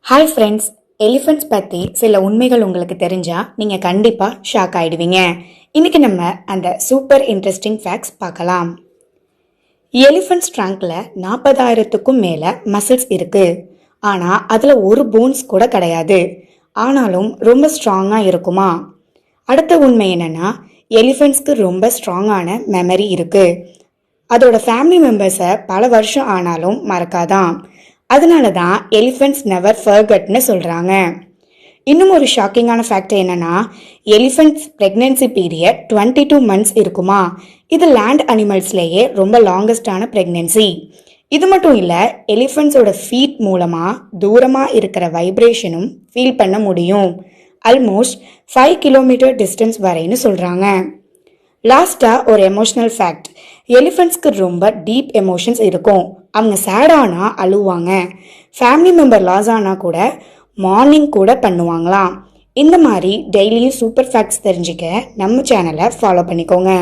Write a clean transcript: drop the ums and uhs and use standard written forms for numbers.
Hi friends, elephants பற்றி சில உண்மைகள் உங்களுக்கு தெரிஞ்சா நீங்கள் கண்டிப்பாக ஷாக் ஆகிடுவீங்க. இன்னைக்கு நம்ம அந்த சூப்பர் இன்ட்ரெஸ்டிங் ஃபேக்ட்ஸ் பார்க்கலாம். எலிஃபென்ட்ஸ் ட்ரங்க்ல 40,000க்கும் மேலே மசில்ஸ் இருக்கு. ஆனால் அதில் ஒரு போன்ஸ் கூட கிடையாது. ஆனாலும் ரொம்ப ஸ்ட்ராங்காக இருக்குமா? அடுத்த உண்மை என்னன்னா, எலிஃபென்ட்ஸ்க்கு ரொம்ப ஸ்ட்ராங்கான மெமரி இருக்கு. அதோட ஃபேமிலி மெம்பர்ஸை பல வருஷம் ஆனாலும் மறக்காதான். அதனால தான் எலிஃபென்ட்ஸ் நெவர் ஃபர்கட்னு சொல்கிறாங்க. இன்னும் ஒரு ஷாக்கிங்கான ஃபேக்ட் என்னன்னா, எலிஃபென்ட்ஸ் ப்ரெக்னென்சி பீரியட் 22 months இருக்குமா? இது லேண்ட் அனிமல்ஸ்லேயே ரொம்ப லாங்கஸ்டான ப்ரெக்னென்சி. இது மட்டும் இல்லை, எலிஃபென்ட்ஸோட ஃபீட் மூலமாக தூரமாக இருக்கிற வைப்ரேஷனும் ஃபீல் பண்ண முடியும். ஆல்மோஸ்ட் 5 kilometer டிஸ்டன்ஸ் வரைன்னு சொல்கிறாங்க. லாஸ்ட்டாக ஒரு எமோஷ்னல் ஃபேக்ட். எலிஃபென்ட்ஸ்க்கு ரொம்ப டீப் எமோஷன்ஸ் இருக்கும். அவங்க சேடானா அழுவாங்க. ஃபேமிலி மெம்பர் லாஸ் ஆனால் கூட மார்னிங் கூட பண்ணுவாங்களாம். இந்த மாதிரி டெய்லியும் சூப்பர் ஃபேக்ட்ஸ் தெரிஞ்சுக்க நம்ம சேனலை ஃபாலோ பண்ணிக்கோங்க.